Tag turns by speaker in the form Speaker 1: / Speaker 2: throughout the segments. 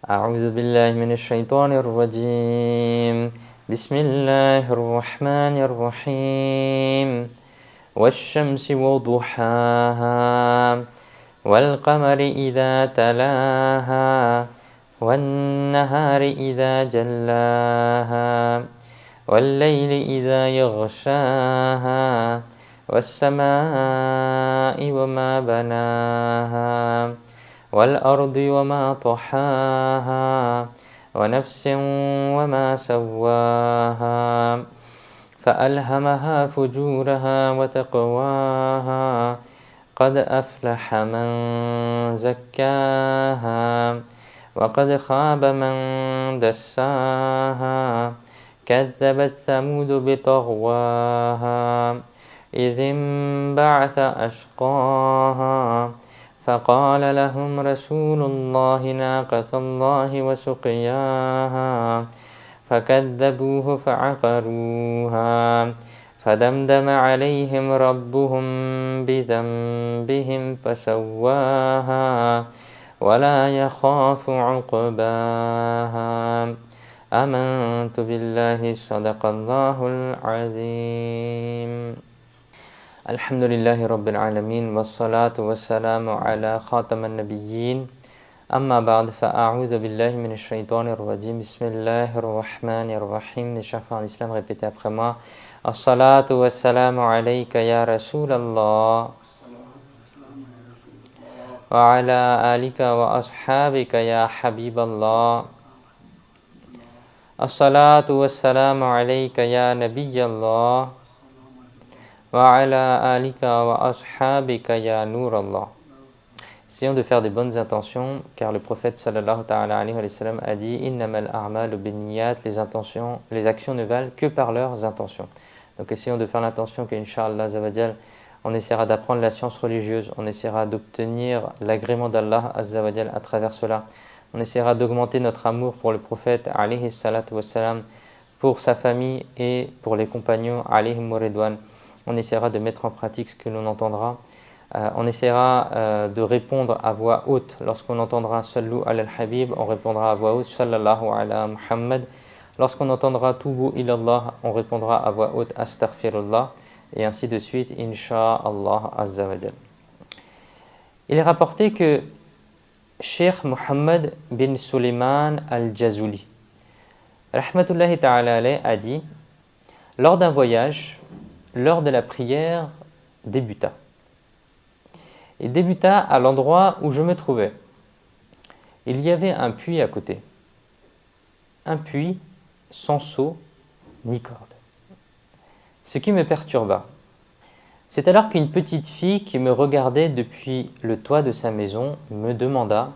Speaker 1: أعوذ بالله من الشيطان الرجيم بسم الله الرحمن الرحيم والشمس وضحاها والقمر إذا تلاها والنهار إذا جلاها والليل إذا يغشاها والسماء وما بناها والأرض وما طحاها ونفس وما سواها فألهمها فجورها وتقواها قد أفلح من زكاها وقد خاب من دساها كذبت ثمود بطغواها إذ انبعث أشقاها فقال لهم رسول الله ناقة الله وسقياها فكذبوه فعقروها فدمدم عليهم ربهم بذنبهم فسواها ولا يخاف عقباها آمنت بالله صدق الله العظيم الحمد لله رب العالمين والصلاة والسلام على خاتم النبيين أما بعد فأعوذ بالله من الشيطان الرجيم بسم الله الرحمن الرحيم. Les chers frères en islam, répétez après moi. As-salatu was-salamu alayka ya Rasulallah wa ala alika wa ashabika ya Habiballah. As-salatu was-salamu alayka ya Nabiyallah wa ala alika wa ashabika ya Nurallah. Essayons de faire des bonnes intentions, car le prophète sallallahu ta'ala alayhi wa sallam a dit Innamal a'malu binniyat, les actions ne valent que par leurs intentions. Donc essayons de faire l'intention qu'Inch'Allah Zawajal, on essaiera d'apprendre la science religieuse, on essaiera d'obtenir l'agrément d'Allah Azzawajal à travers cela. On essaiera d'augmenter notre amour pour le prophète alayhi salatu wassalam, pour sa famille et pour les compagnons alayhim ridwan. On essaiera de mettre en pratique ce que l'on entendra. On essaiera de répondre à voix haute. Lorsqu'on entendra Sallu al-Habib, on répondra à voix haute Sallallahu ala Muhammad. Lorsqu'on entendra Tubu ilallah, on répondra à voix haute Astaghfirullah, et ainsi de suite, Inch'Allah Azza wa Jal. Il est rapporté que Cheikh Mohammed bin Suleiman al-Jazuli, rahmatullahi ta'ala alayh, a dit lors d'un voyage, l'heure de la prière débuta. Il débuta à l'endroit où je me trouvais. Il y avait un puits à côté. Un puits sans seau ni corde. Ce qui me perturba. C'est alors qu'une petite fille qui me regardait depuis le toit de sa maison me demanda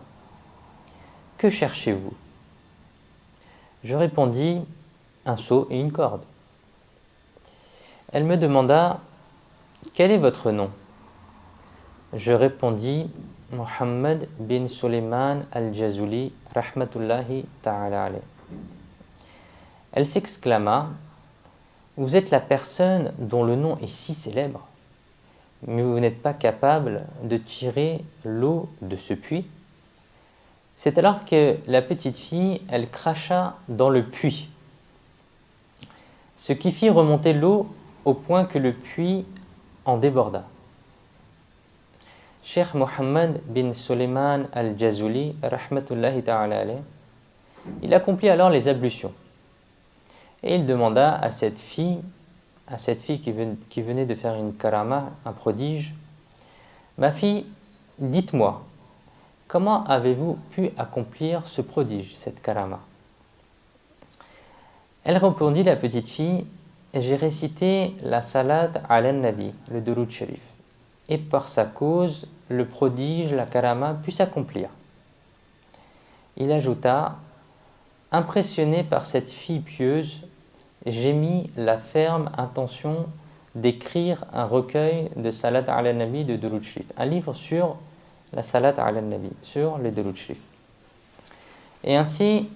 Speaker 1: « Que cherchez-vous » Je répondis « Un seau et une corde ». Elle me demanda « Quel est votre nom » Je répondis Mohammed bin Suleiman al-Jazuli, rahmatullahi ta'ala alayh. Elle s'exclama Vous êtes la personne dont le nom est si célèbre, mais vous n'êtes pas capable de tirer l'eau de ce puits. C'est alors que la petite fille, elle cracha dans le puits, ce qui fit remonter l'eau au point que le puits en déborda. Cheikh Mohammed bin Suleiman al-Jazuli, rahmatullahi ta'ala alayh, il accomplit alors les ablutions. Et il demanda à cette fille qui venait de faire une karama, un prodige, « Ma fille, dites-moi, comment avez-vous pu accomplir ce prodige, cette karama ?» Elle répondit, la petite fille, « J'ai récité la salat ala nabi, le Durud Sharif. Et par sa cause, le prodige, la karama, put s'accomplir. » Il ajouta, impressionné par cette fille pieuse, j'ai mis la ferme intention d'écrire un recueil de salat ala nabi de Durud Sharif, un livre sur la salat ala nabi, sur le Durud Sharif. Et ainsi,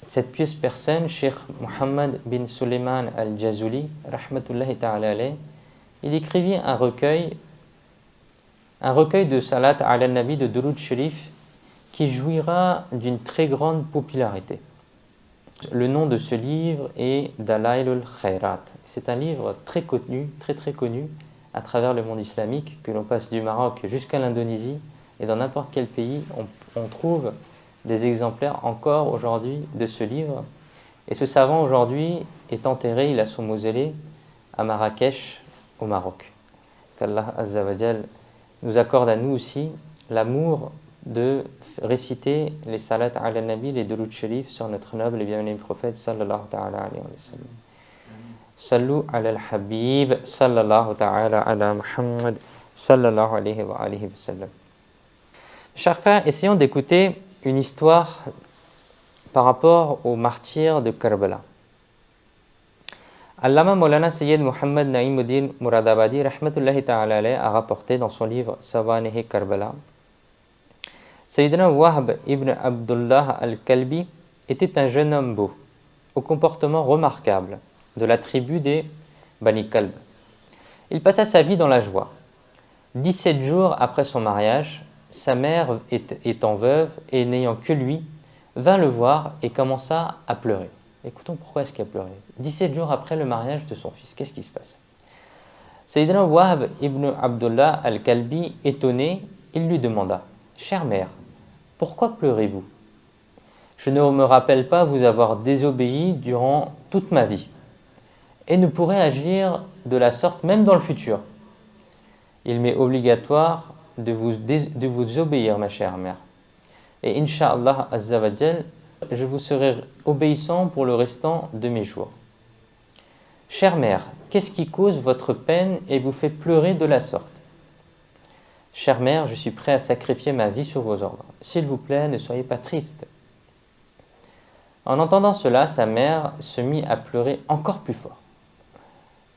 Speaker 1: cette pieuse personne, Cheikh Mohammed bin Suleiman al-Jazuli, rahmatullahi ta'ala alayh, il écrivit un recueil de salat ala nabi de Durud Sharif qui jouira d'une très grande popularité. Le nom de ce livre est Dalailul Khairat. C'est un livre très connu, très connu à travers le monde islamique, que l'on passe du Maroc jusqu'à l'Indonésie, et dans n'importe quel pays, on trouve des exemplaires encore aujourd'hui de ce livre. Et ce savant aujourd'hui est enterré, il a son mausolée à Marrakech, au Maroc. Qu'Allah Azza wa Jal nous accorde à nous aussi l'amour de réciter les salat ala nabi, les duroud sharif sur notre noble et bien-aimé prophète sallallahu ta'ala alayhi wa sallam. Sallu ala al-habib sallallahu ta'ala ala Muhammad sallallahu alayhi wa sallam. Chers frères, essayons d'écouter une histoire par rapport aux martyrs de Karbala. Allama Maulana Sayyid Muhammad Na'imuddin Muradabadi rahmatullahi ta'ala alayhi a rapporté dans son livre Sawanehi Karbala. Sayyidina Wahb ibn Abdullah al-Kalbi était un jeune homme beau, au comportement remarquable, de la tribu des Bani Kalb. Il passa sa vie dans la joie. 17 jours après son mariage, sa mère étant veuve et n'ayant que lui, vint le voir et commença à pleurer. Écoutons pourquoi est-ce qu'il a pleuré. 17 jours après le mariage de son fils, qu'est-ce qui se passe? Sayyidina Wahb ibn Abdullah al-Kalbi, étonné, il lui demanda: « Chère mère, pourquoi pleurez-vous? Je ne me rappelle pas vous avoir désobéi durant toute ma vie et ne pourrai agir de la sorte même dans le futur. Il m'est obligatoire de vous obéir, ma chère mère. Et Inch'Allah Azza wa Jal, je vous serai obéissant pour le restant de mes jours. Chère mère, qu'est-ce qui cause votre peine et vous fait pleurer de la sorte? Chère mère, je suis prêt à sacrifier ma vie sur vos ordres. S'il vous plaît, ne soyez pas triste. » En entendant cela, sa mère se mit à pleurer encore plus fort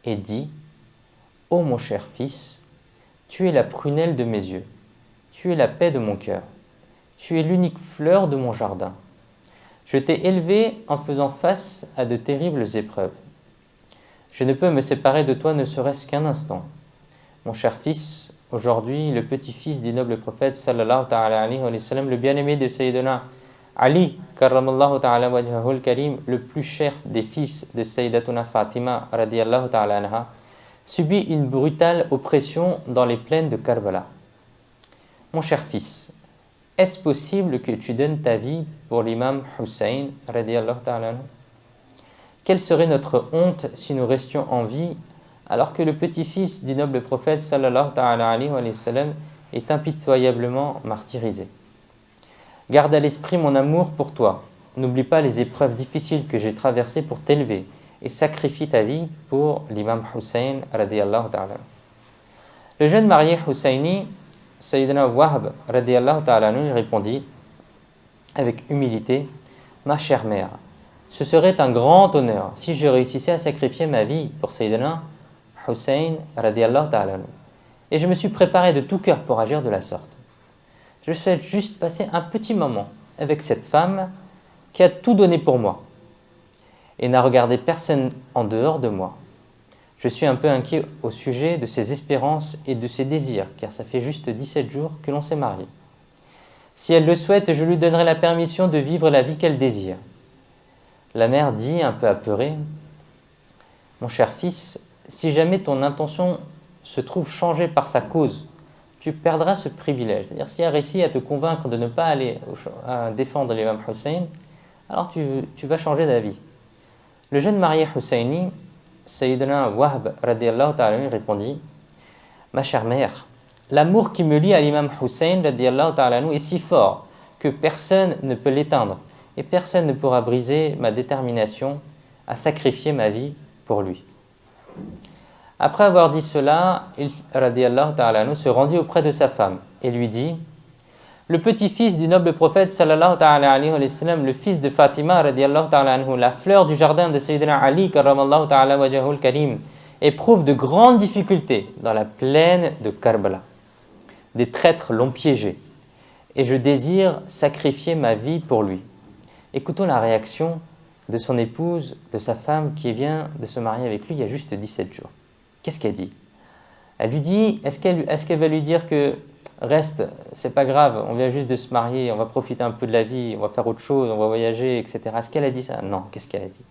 Speaker 1: et dit: « Ô mon cher fils, tu es la prunelle de mes yeux, tu es la paix de mon cœur, tu es l'unique fleur de mon jardin. Je t'ai élevé en faisant face à de terribles épreuves. Je ne peux me séparer de toi ne serait-ce qu'un instant. Mon cher fils, aujourd'hui, le petit-fils du noble prophète, sallallahu ta'ala alayhi wa sallam, le bien-aimé de Sayyidina Ali, karramallahu ta'ala wajhahul karim, le plus cher des fils de Sayyidatuna Fatima, radiyallahu ta'ala anha, subit une brutale oppression dans les plaines de Karbala. Mon cher fils, est-ce possible que tu donnes ta vie pour l'imam Hussein, radiyallahu ta'ala anhu? Quelle serait notre honte si nous restions en vie alors que le petit-fils du noble prophète sallallahu ta'ala alayhi wa sallam est impitoyablement martyrisé. Garde à l'esprit mon amour pour toi. N'oublie pas les épreuves difficiles que j'ai traversées pour t'élever et sacrifie ta vie pour l'imam Hussein radiyallahu ta'ala. Le jeune marié Husseini, Sayyidina Wahb radiyallahu ta'ala, lui répondit avec humilité: ma chère mère, ce serait un grand honneur si je réussissais à sacrifier ma vie pour Sayyidina Hussein radiyallahu ta'ala. Et je me suis préparé de tout cœur pour agir de la sorte. Je souhaite juste passer un petit moment avec cette femme qui a tout donné pour moi et n'a regardé personne en dehors de moi. Je suis un peu inquiet au sujet de ses espérances et de ses désirs, car ça fait juste 17 jours que l'on s'est mariés. Si elle le souhaite, je lui donnerai la permission de vivre la vie qu'elle désire. La mère dit, un peu apeurée: mon cher fils, si jamais ton intention se trouve changée par sa cause, tu perdras ce privilège. C'est-à-dire, si elle réussit à te convaincre de ne pas aller défendre l'imam Hussein, alors tu vas changer d'avis. Le jeune marié Husseini, Sayyidina Wahb radiyallahu ta'ala, répondit: ma chère mère, l'amour qui me lie à l'imam Hussein radiyallahu ta'ala est si fort que personne ne peut l'éteindre et personne ne pourra briser ma détermination à sacrifier ma vie pour lui. Après avoir dit cela, il radiyallahu ta'ala se rendit auprès de sa femme et lui dit: le petit-fils du noble prophète sallallahu ta'ala alayhi wa sallam, le fils de Fatima radiyallahu ta'ala anhu, la fleur du jardin de Sayyidina Ali karramallahu ta'ala wajhahul karim, éprouve de grandes difficultés dans la plaine de Karbala. Des traîtres l'ont piégé et je désire sacrifier ma vie pour lui. Écoutons la réaction de son épouse, de sa femme qui vient de se marier avec lui il y a juste 17 jours. Qu'est-ce qu'elle dit? Elle lui dit, est-ce qu'elle va lui dire que reste, c'est pas grave, on vient juste de se marier, on va profiter un peu de la vie, on va faire autre chose, on va voyager, etc. Est-ce qu'elle a dit ça? Non, qu'est-ce qu'elle a dit?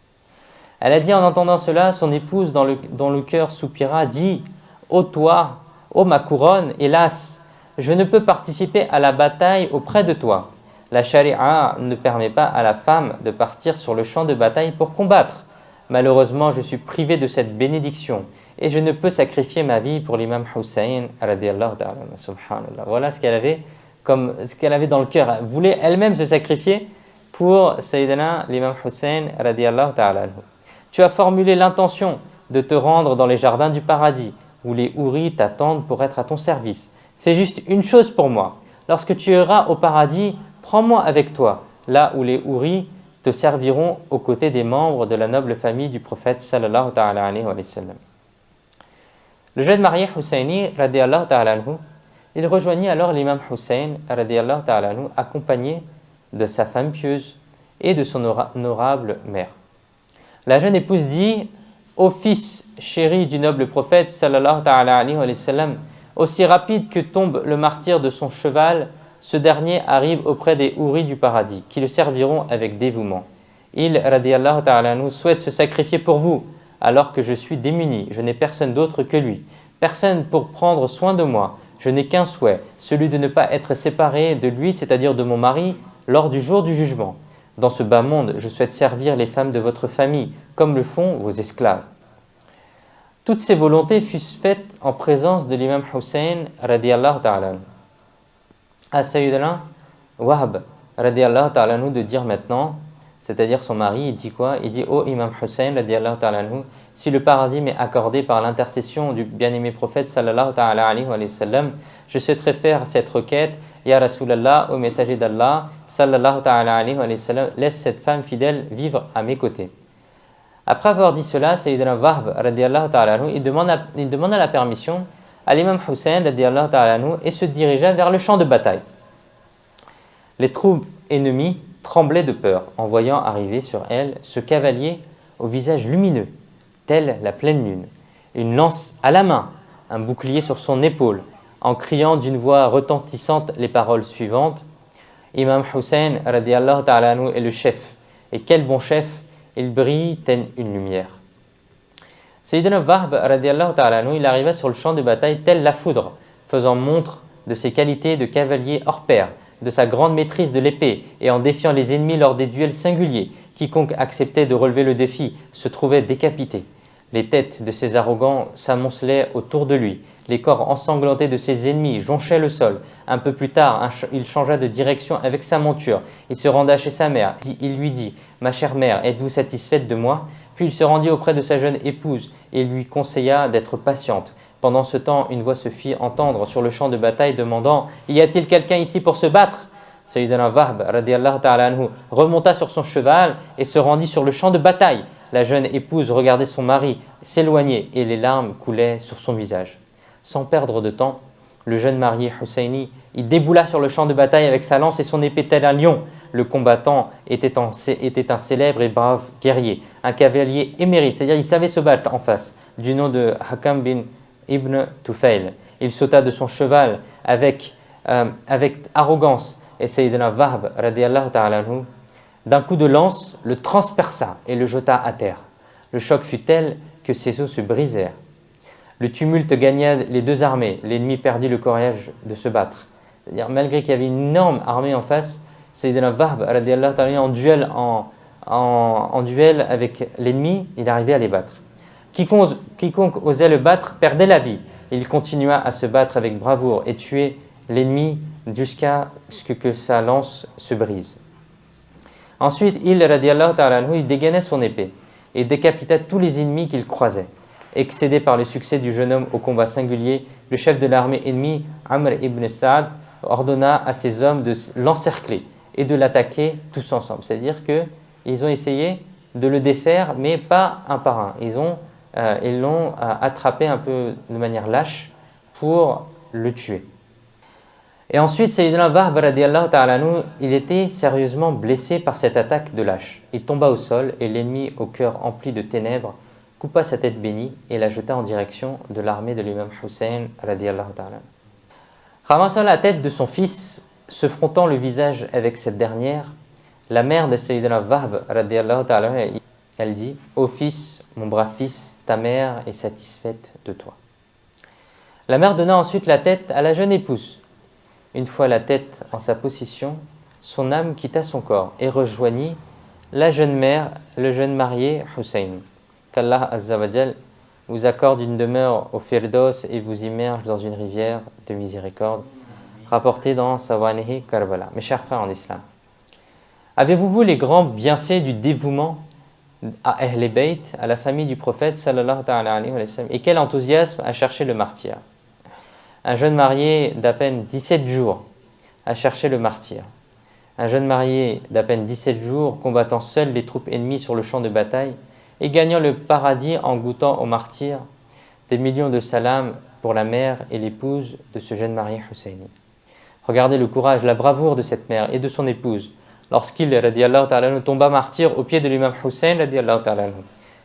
Speaker 1: Elle a dit en entendant cela, son épouse dans le cœur soupira, dit: Ô toi, ô ma couronne, hélas, je ne peux participer à la bataille auprès de toi. La charia ne permet pas à la femme de partir sur le champ de bataille pour combattre. Malheureusement, je suis privé de cette bénédiction et je ne peux sacrifier ma vie pour l'imam Hussein radiyallahu ta'ala. Subhanallah. Voilà ce qu'elle avait dans le cœur. Elle voulait elle-même se sacrifier pour Sayyidina l'imam Hussein radiyallahu ta'ala. Tu as formulé l'intention de te rendre dans les jardins du paradis où les houris t'attendent pour être à ton service. Fais juste une chose pour moi. Lorsque tu iras au paradis, prends-moi avec toi, là où les houris te serviront aux côtés des membres de la noble famille du prophète sallallahu ta'ala alayhi wa sallam. Le jeune marié Husseini radiyallahu ta'ala anhu, il rejoignit alors l'imam Hussein radiyallahu ta'ala anhu, accompagné de sa femme pieuse et de son honorable mère. La jeune épouse dit: Ô fils chéri du noble prophète sallallahu ta'ala alayhi wa sallam, aussi rapide que tombe le martyr de son cheval, ce dernier arrive auprès des houris du paradis, qui le serviront avec dévouement. Il, radiyallahu ta'ala anhu, souhaite se sacrifier pour vous, alors que je suis démuni, je n'ai personne d'autre que lui, personne pour prendre soin de moi, je n'ai qu'un souhait, celui de ne pas être séparé de lui, c'est-à-dire de mon mari, lors du jour du jugement. Dans ce bas monde, je souhaite servir les femmes de votre famille, comme le font vos esclaves. Toutes ces volontés fussent faites en présence de l'imam Hussein radiyallahu ta'ala anhu. À Sayyidina Wahb radiyallahu ta'ala anhu de dire maintenant, c'est-à-dire son mari, il dit quoi? Il dit: Ô imam Hussein radiyallahu ta'ala anhu, si le paradis m'est accordé par l'intercession du bien-aimé prophète sallallahu ta'ala alayhi wa sallam, je souhaiterais faire cette requête: Ya Rasulallah, ô messager d'Allah sallallahu ta'ala alayhi wa sallam, laisse cette femme fidèle vivre à mes côtés. Après avoir dit cela, Sayyidina Wahb radiyallahu ta'ala anhu, il demanda la permission à l'imam Hussein radiyallahu ta'ala anhu et se dirigea vers le champ de bataille. Les troupes ennemies tremblaient de peur en voyant arriver sur elles ce cavalier au visage lumineux, tel la pleine lune, une lance à la main, un bouclier sur son épaule, en criant d'une voix retentissante les paroles suivantes: Imam Hussein radiyallahu ta'ala anhu est le chef, et quel bon chef! Il brille tel une lumière. Sayyidina Wahb radiyallahu ta'ala anhu, il arriva sur le champ de bataille tel la foudre, faisant montre de ses qualités de cavalier hors pair, de sa grande maîtrise de l'épée et en défiant les ennemis lors des duels singuliers. Quiconque acceptait de relever le défi se trouvait décapité. Les têtes de ses arrogants s'amoncelaient autour de lui. Les corps ensanglantés de ses ennemis jonchaient le sol. Un peu plus tard, il changea de direction avec sa monture. Il se rendit chez sa mère. Il lui dit: Ma chère mère, êtes-vous satisfaite de moi? Puis il se rendit auprès de sa jeune épouse et lui conseilla d'être patiente. Pendant ce temps, une voix se fit entendre sur le champ de bataille demandant: Y a-t-il quelqu'un ici pour se battre? Sayyidina Wahb radiyallahu ta'ala anhu remonta sur son cheval et se rendit sur le champ de bataille. La jeune épouse regardait son mari s'éloigner et les larmes coulaient sur son visage. Sans perdre de temps, le jeune marié Husseini, il déboula sur le champ de bataille avec sa lance et son épée tel un lion. Le combattant était un célèbre et brave guerrier, un cavalier émérite, c'est-à-dire il savait se battre en face, du nom de Hakam bin Ibn Tufail. Il sauta de son cheval avec arrogance et Sayyidina Wahb radiyallahu ta'ala anhu, d'un coup de lance, le transperça et le jeta à terre. Le choc fut tel que ses os se brisèrent. Le tumulte gagna les deux armées. L'ennemi perdit le courage de se battre. C'est-à-dire, malgré qu'il y avait une énorme armée en face, Sayyidina Wahb radiyallahu ta'ala en duel avec l'ennemi, il arrivait à les battre. Quiconque osait le battre perdait la vie. Il continua à se battre avec bravoure et tuer l'ennemi jusqu'à ce que sa lance se brise. Ensuite, radiyallahu ta'ala anhu, il dégainait son épée et décapita tous les ennemis qu'il croisait. Excédé par le succès du jeune homme au combat singulier, le chef de l'armée ennemie, Amr ibn Sa'd, ordonna à ses hommes de l'encercler et de l'attaquer tous ensemble. C'est-à-dire qu'ils ont essayé de le défaire, mais pas un par un. Ils l'ont attrapé un peu de manière lâche pour le tuer. Et ensuite, Sayyidina Wahb radiyallahu ta'ala anhu, il était sérieusement blessé par cette attaque de lâche. Il tomba au sol et l'ennemi, au cœur empli de ténèbres, coupa sa tête bénie et la jeta en direction de l'armée de l'imam Hussein radiyallahu ta'ala. Ramassant la tête de son fils, se frottant le visage avec cette dernière, la mère de Sayyidina Wahb, radiallahu ta'ala, elle dit « Ô fils, mon brave fils, ta mère est satisfaite de toi. » La mère donna ensuite la tête à la jeune épouse. Une fois la tête en sa possession, son âme quitta son corps et rejoignit la jeune mère, le jeune marié Hussein. Qu'Allah Azza wa Jal vous accorde une demeure au Firdaus et vous immerge dans une rivière de miséricorde, rapporté dans Sawanihi Karbala. Mes chers frères en islam, avez-vous vu les grands bienfaits du dévouement à Ahl Bayt, à la famille du prophète sallallahu alayhi wa sallam, et quel enthousiasme à chercher le martyr. Un jeune marié d'à peine 17 jours a cherché le martyr. Un jeune marié d'à peine 17 jours combattant seul les troupes ennemies sur le champ de bataille et gagnant le paradis en goûtant au martyr. Des millions de salams pour la mère et l'épouse de ce jeune marié Husseini. Regardez le courage, la bravoure de cette mère et de son épouse lorsqu'il radiallahu ta'ala tomba martyr au pied de l'imam Hussein radiallahu ta'ala.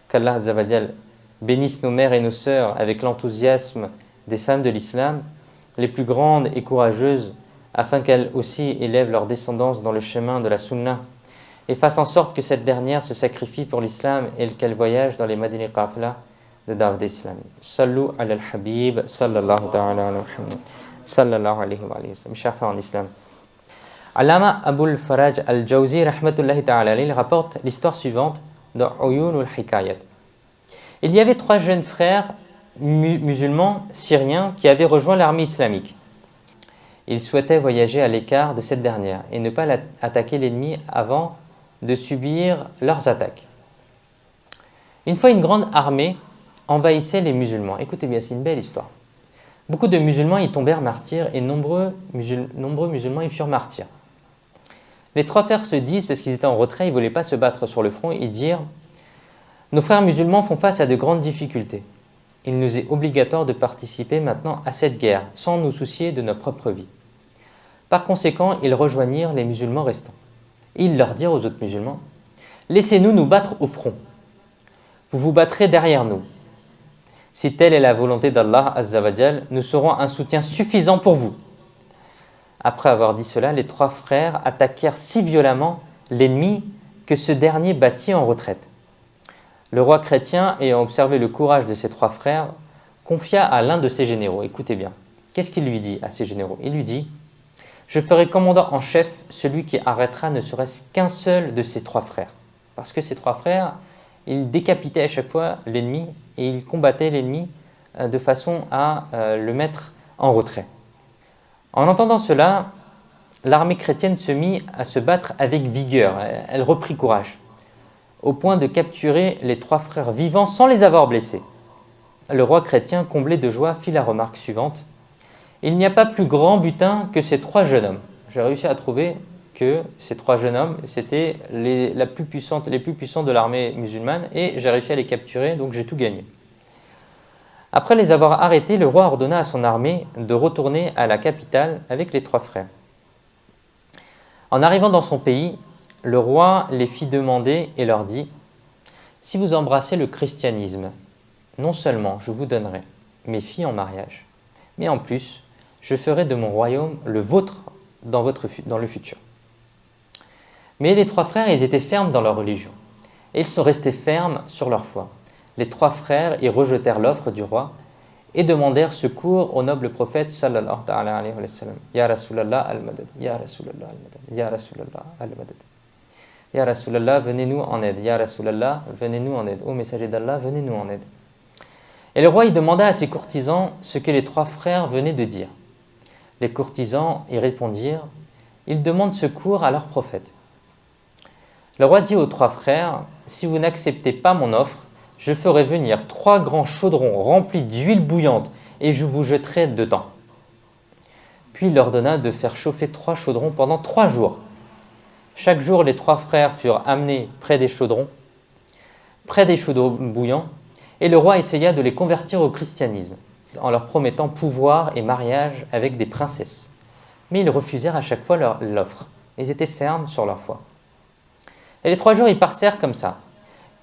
Speaker 1: Qu'Allah Azza wa Jal bénisse nos mères et nos sœurs avec l'enthousiasme des femmes de l'islam, les plus grandes et courageuses, afin qu'elles aussi élèvent leur descendance dans le chemin de la sunna et fassent en sorte que cette dernière se sacrifie pour l'islam et qu'elle voyage dans les Madini Qafla de Dawud islami. Sallu ala al-Habib, sallallahu ta'ala ala Muhammad, sallallahu alayhi wa sallam. Chers frères en islam, Allama Abul Faraj al-Jawzi, rahmatullahi ta'ala alayhi, rapporte l'histoire suivante dans Uyun al-Hikayat. Il y avait 3 jeunes frères musulmans syriens qui avaient rejoint l'armée islamique. Ils souhaitaient voyager à l'écart de cette dernière et ne pas attaquer l'ennemi avant de subir leurs attaques. Une fois, une grande armée envahissait les musulmans. Écoutez bien, c'est une belle histoire. Beaucoup de musulmans y tombèrent martyrs et nombreux musulmans y furent martyrs. Les 3 frères se disent, parce qu'ils étaient en retrait, ils ne voulaient pas se battre sur le front, et dirent « Nos frères musulmans font face à de grandes difficultés. Il nous est obligatoire de participer maintenant à cette guerre, sans nous soucier de notre propre vie. » Par conséquent, ils rejoignirent les musulmans restants. Ils leur dirent aux autres musulmans « Laissez-nous nous battre au front. Vous vous battrez derrière nous. Si telle est la volonté d'Allah Azza wa Jal, nous serons un soutien suffisant pour vous. » Après avoir dit cela, les 3 frères attaquèrent si violemment l'ennemi que ce dernier battit en retraite. Le roi chrétien, ayant observé le courage de ses 3 frères, confia à l'un de ses généraux. Écoutez bien, qu'est-ce qu'il lui dit à ses généraux? Il lui dit « Je ferai commandant en chef celui qui arrêtera ne serait-ce qu'un seul de ses 3 frères. » Parce que ces 3 frères, ils décapitaient à chaque fois l'ennemi et ils combattaient l'ennemi de façon à le mettre en retrait. En entendant cela, l'armée chrétienne se mit à se battre avec vigueur. Elle reprit courage, au point de capturer les 3 frères vivants sans les avoir blessés. Le roi chrétien, comblé de joie, fit la remarque suivante. « Il n'y a pas plus grand butin que ces 3 jeunes hommes. » J'ai réussi à trouver que ces 3 jeunes hommes, c'était les plus puissants de l'armée musulmane, et j'ai réussi à les capturer, donc j'ai tout gagné. Après les avoir arrêtés, le roi ordonna à son armée de retourner à la capitale avec les 3 frères. En arrivant dans son pays, le roi les fit demander et leur dit « Si vous embrassez le christianisme, non seulement je vous donnerai mes filles en mariage, mais en plus, je ferai de mon royaume le vôtre dans le futur. » Mais les 3 frères, ils étaient fermes dans leur religion, et ils sont restés fermes sur leur foi. Les 3 frères y rejetèrent l'offre du roi et demandèrent secours au noble prophète sallallahu alayhi wa sallam. Ya Rasulallah al-Madad, Ya Rasulallah al-Madad, Ya Rasulallah al-Madad. Ya Rasulallah, venez-nous en aide. Ya Rasulallah, venez-nous en aide. Ô messager d'Allah, venez-nous en aide. Et le roi y demanda à ses courtisans ce que les 3 frères venaient de dire. Les courtisans y répondirent, ils demandent secours à leur prophète. Le roi dit aux 3 frères, si vous n'acceptez pas mon offre, je ferai venir 3 grands chaudrons remplis d'huile bouillante et je vous jeterai dedans. Puis il leur donna de faire chauffer 3 chaudrons pendant 3 jours. Chaque jour, les 3 frères furent amenés près des chaudrons bouillants, et le roi essaya de les convertir au christianisme, en leur promettant pouvoir et mariage avec des princesses. Mais ils refusèrent à chaque fois l'offre. Ils étaient fermes sur leur foi. Et les 3 jours, ils passèrent comme ça.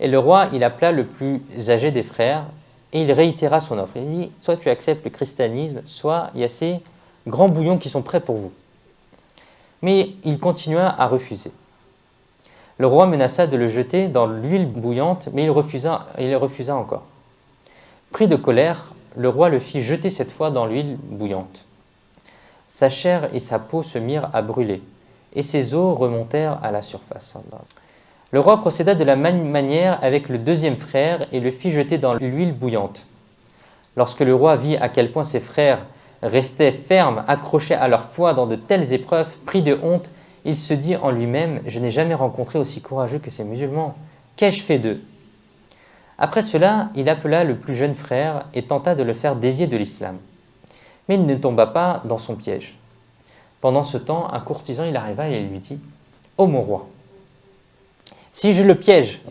Speaker 1: Et le roi, il appela le plus âgé des frères et il réitéra son offre. Il dit, soit tu acceptes le christianisme, soit Yassé, grands bouillons qui sont prêts pour vous. » Mais il continua à refuser. Le roi menaça de le jeter dans l'huile bouillante, mais il refusa encore. Pris de colère, le roi le fit jeter cette fois dans l'huile bouillante. Sa chair et sa peau se mirent à brûler, et ses os remontèrent à la surface. Le roi procéda de la même manière avec le deuxième frère et le fit jeter dans l'huile bouillante. Lorsque le roi vit à quel point ses frères restaient fermes, accrochés à leur foi dans de telles épreuves, pris de honte, il se dit en lui-même « Je n'ai jamais rencontré aussi courageux que ces musulmans. Qu'ai-je fait d'eux ?» Après cela, il appela le plus jeune frère et tenta de le faire dévier de l'islam. Mais il ne tomba pas dans son piège. Pendant ce temps, un courtisan il arriva et il lui dit « Ô mon roi, si je le piège,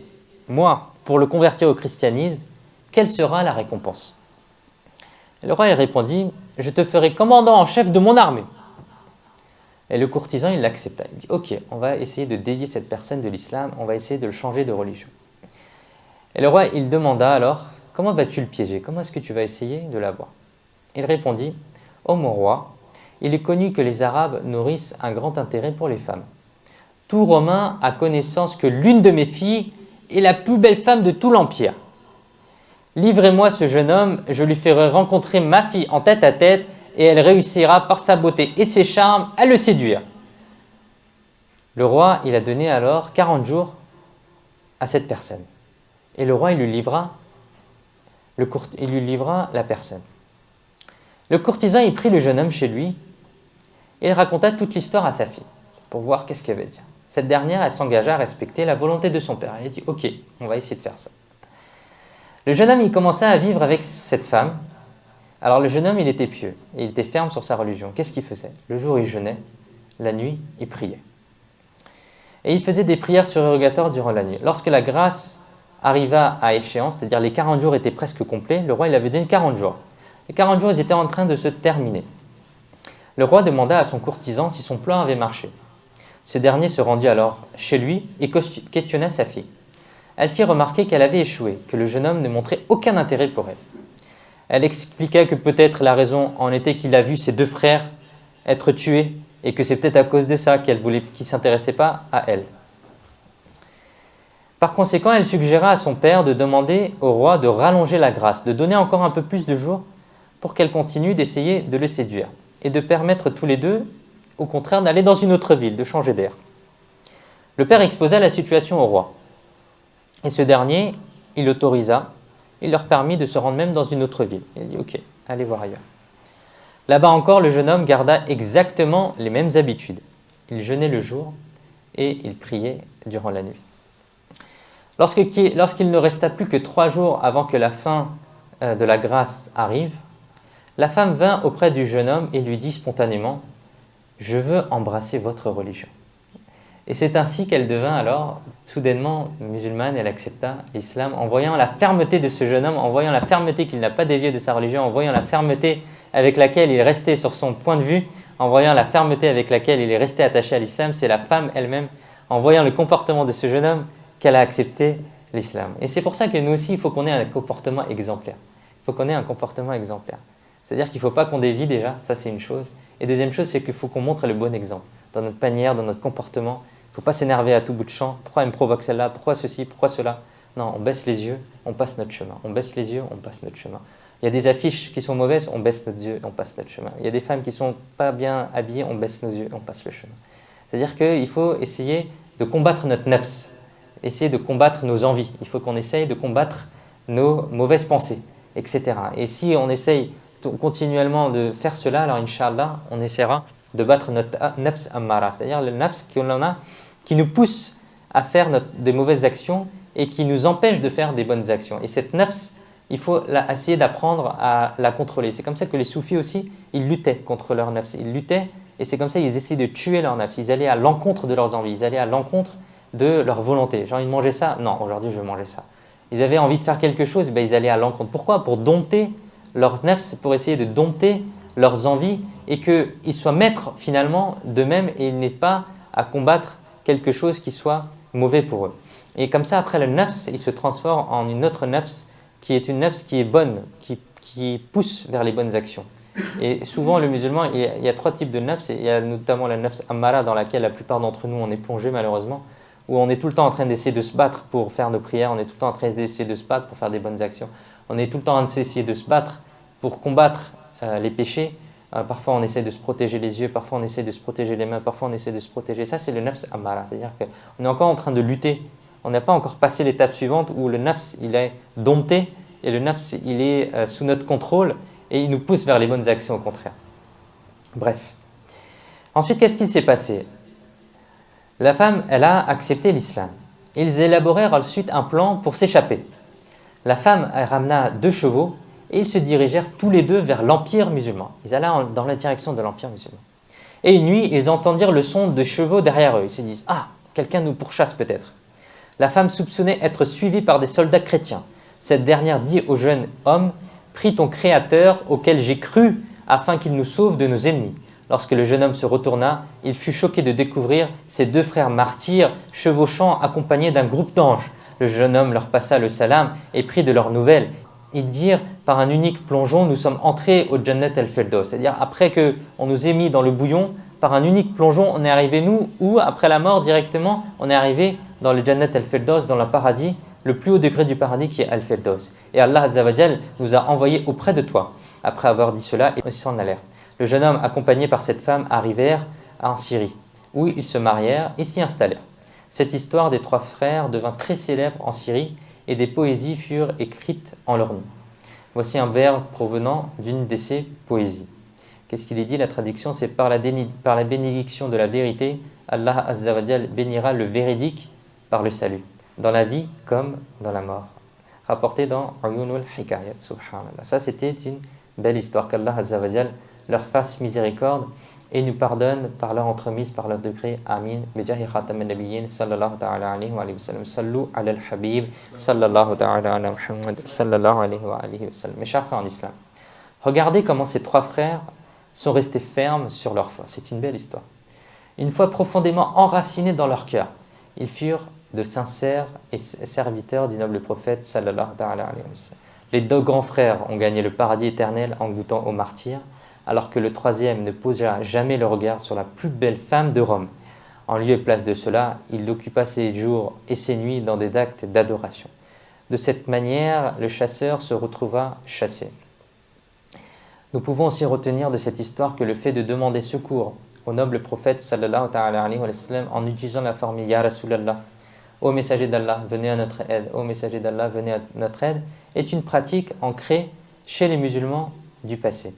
Speaker 1: moi, pour le convertir au christianisme, quelle sera la récompense ?» Et le roi il répondit « Je te ferai commandant en chef de mon armée. » Et le courtisan il l'accepta. Il dit « Ok, on va essayer de dévier cette personne de l'islam, on va essayer de le changer de religion. » Et le roi il demanda alors « Comment vas-tu le piéger? Comment est-ce que tu vas essayer de l'avoir ?» Il répondit « Ô mon roi, il est connu que les Arabes nourrissent un grand intérêt pour les femmes. Tout Romain a connaissance que l'une de mes filles est la plus belle femme de tout l'Empire. Livrez-moi ce jeune homme, je lui ferai rencontrer ma fille en tête à tête et elle réussira par sa beauté et ses charmes à le séduire. » Le roi, il a donné alors 40 jours à cette personne. Et le roi, il lui livra la personne. Le courtisan, il prit le jeune homme chez lui et il raconta toute l'histoire à sa fille pour voir qu'est-ce qu'elle veut dire. Cette dernière, elle s'engagea à respecter la volonté de son père. Elle a dit « Ok, on va essayer de faire ça. » Le jeune homme, il commença à vivre avec cette femme. Alors le jeune homme, il était pieux et il était ferme sur sa religion. Qu'est-ce qu'il faisait? Le jour, il jeûnait. La nuit, il priait. Et il faisait des prières surrogatoires durant la nuit. Lorsque la grâce arriva à échéance, c'est-à-dire les 40 jours étaient presque complets, le roi il avait donné 40 jours. Les 40 jours, ils étaient en train de se terminer. Le roi demanda à son courtisan si son plan avait marché. Ce dernier se rendit alors chez lui et questionna sa fille. Elle fit remarquer qu'elle avait échoué, que le jeune homme ne montrait aucun intérêt pour elle. Elle expliqua que peut-être la raison en était qu'il a vu ses deux frères être tués et que c'est peut-être à cause de ça qu'il ne s'intéressait pas à elle. Par conséquent, elle suggéra à son père de demander au roi de rallonger la grâce, de donner encore un peu plus de jours pour qu'elle continue d'essayer de le séduire et de permettre tous les deux, au contraire, d'aller dans une autre ville, de changer d'air. Le père exposa la situation au roi. Et ce dernier, il l'autorisa, il leur permit de se rendre même dans une autre ville. Il dit « Ok, allez voir ailleurs. » Là-bas encore, le jeune homme garda exactement les mêmes habitudes. Il jeûnait le jour et il priait durant la nuit. Lorsqu'il ne resta plus que 3 jours avant que la fin de la grâce arrive, la femme vint auprès du jeune homme et lui dit spontanément « Je veux embrasser votre religion. » Et c'est ainsi qu'elle devint alors soudainement musulmane. Elle accepta l'islam en voyant la fermeté de ce jeune homme, en voyant la fermeté qu'il n'a pas dévié de sa religion, en voyant la fermeté avec laquelle il restait sur son point de vue, en voyant la fermeté avec laquelle il est resté attaché à l'islam. C'est la femme elle-même, en voyant le comportement de ce jeune homme, qu'elle a accepté l'islam. Et c'est pour ça que nous aussi, il faut qu'on ait un comportement exemplaire. Il faut qu'on ait un comportement exemplaire. C'est-à-dire qu'il ne faut pas qu'on dévie déjà, ça c'est une chose. Et deuxième chose, c'est qu'il faut qu'on montre le bon exemple dans notre manière, dans notre comportement. Il ne faut pas s'énerver à tout bout de champ. Pourquoi elle me provoque celle-là? Pourquoi ceci? Pourquoi cela? Non, on baisse les yeux, on passe notre chemin. On baisse les yeux, on passe notre chemin. Il y a des affiches qui sont mauvaises, on baisse nos yeux, on passe notre chemin. Il y a des femmes qui ne sont pas bien habillées, on baisse nos yeux, on passe le chemin. C'est-à-dire qu'il faut essayer de combattre notre nafs, essayer de combattre nos envies. Il faut qu'on essaye de combattre nos mauvaises pensées, etc. Et si on essaye continuellement de faire cela, alors Inch'Allah, on essaiera de battre notre nafs ammara, c'est-à-dire le nafs qu'on a, qui nous pousse à faire des mauvaises actions et qui nous empêche de faire des bonnes actions. Et cette nafs, il faut essayer d'apprendre à la contrôler. C'est comme ça que les soufis aussi, ils luttaient contre leur nafs. Ils luttaient et c'est comme ça qu'ils essayaient de tuer leur nafs. Ils allaient à l'encontre de leurs envies, ils allaient à l'encontre de leur volonté. J'ai envie de manger ça? Non, aujourd'hui je veux manger ça. Ils avaient envie de faire quelque chose, ben, ils allaient à l'encontre. Pourquoi? Pour dompter leur nafs, pour essayer de dompter leurs envies et qu'ils soient maîtres finalement d'eux-mêmes et ils n'aient pas à combattre quelque chose qui soit mauvais pour eux. Et comme ça, après le nafs, il se transforme en une autre nafs qui est une nafs qui est bonne, qui pousse vers les bonnes actions. Et souvent, le musulman, il y a trois types de nafs. Il y a notamment la nafs ammara, dans laquelle la plupart d'entre nous, on est plongé malheureusement, où on est tout le temps en train d'essayer de se battre pour faire nos prières, on est tout le temps en train d'essayer de se battre pour faire des bonnes actions, on est tout le temps en train d'essayer de se battre pour combattre les péchés. Parfois, on essaie de se protéger les yeux, parfois on essaie de se protéger les mains, parfois on essaie de se protéger. Ça, c'est le nafs ammara, c'est-à-dire qu'on est encore en train de lutter. On n'a pas encore passé l'étape suivante où le nafs, il est dompté et le nafs, il est sous notre contrôle et il nous pousse vers les bonnes actions au contraire. Bref. Ensuite, qu'est-ce qu'il s'est passé? La femme, elle a accepté l'islam. Ils élaborèrent ensuite un plan pour s'échapper. La femme, elle ramena 2 chevaux et ils se dirigèrent tous les deux vers l'empire musulman. Ils allaient dans la direction de l'empire musulman. Et une nuit, ils entendirent le son de chevaux derrière eux. Ils se disent « Ah, quelqu'un nous pourchasse peut-être ». La femme soupçonnait être suivie par des soldats chrétiens. Cette dernière dit au jeune homme « Prie ton Créateur auquel j'ai cru afin qu'il nous sauve de nos ennemis ». Lorsque le jeune homme se retourna, il fut choqué de découvrir ses 2 frères martyrs chevauchant accompagnés d'un groupe d'anges. Le jeune homme leur passa le salam et prit de leurs nouvelles. Ils dirent par un unique plongeon, nous sommes entrés au Jannat al-Firdaus. C'est-à-dire après qu'on nous ait mis dans le bouillon, par un unique plongeon, on est arrivé nous, ou après la mort directement, on est arrivé dans le Jannat al-Firdaus, dans le paradis, le plus haut degré du paradis qui est al-Firdaus. Et Allah Azza wa Jal nous a envoyés auprès de toi. Après avoir dit cela, ils s'en allèrent. Le jeune homme, accompagné par cette femme, arrivèrent en Syrie, où ils se marièrent et s'y installèrent. Cette histoire des 3 frères devint très célèbre en Syrie et des poésies furent écrites en leur nom. Voici un vers provenant d'une de ces poésies. Qu'est-ce qu'il est dit? La traduction, c'est par la bénédiction de la vérité, Allah Azza wa Jal bénira le véridique par le salut, dans la vie comme dans la mort. Rapporté dans Uyunul Hikayat, subhanallah. Ça, c'était une belle histoire, qu'Allah Azza wa Jal leur fasse miséricorde et nous pardonne par leur entremise, par leur degré. Amin. Bijahi khatam al-nabiyyin sallallahu ta'ala alayhi wa sallam. Sallu ala al-habib sallallahu ta'ala ala Muhammad sallallahu alayhi wa sallam. Mes chers frères en islam, regardez comment ces 3 frères sont restés fermes sur leur foi. C'est une belle histoire. Une fois profondément enracinés dans leur cœur, ils furent de sincères et serviteurs du noble prophète sallallahu ta'ala alayhi wa sallam. Les 2 grands frères ont gagné le paradis éternel en goûtant au martyr, alors que le 3e ne posa jamais le regard sur la plus belle femme de Rome. En lieu et place de cela, il occupa ses jours et ses nuits dans des actes d'adoration. De cette manière, le chasseur se retrouva chassé. Nous pouvons aussi retenir de cette histoire que le fait de demander secours au noble prophète sallallahu ta'ala alayhi wa sallam en utilisant la formule « Ya Rasulallah » « Ô messager d'Allah, venez à notre aide »,« Ô messager d'Allah, venez à notre aide » est une pratique ancrée chez les musulmans du passé.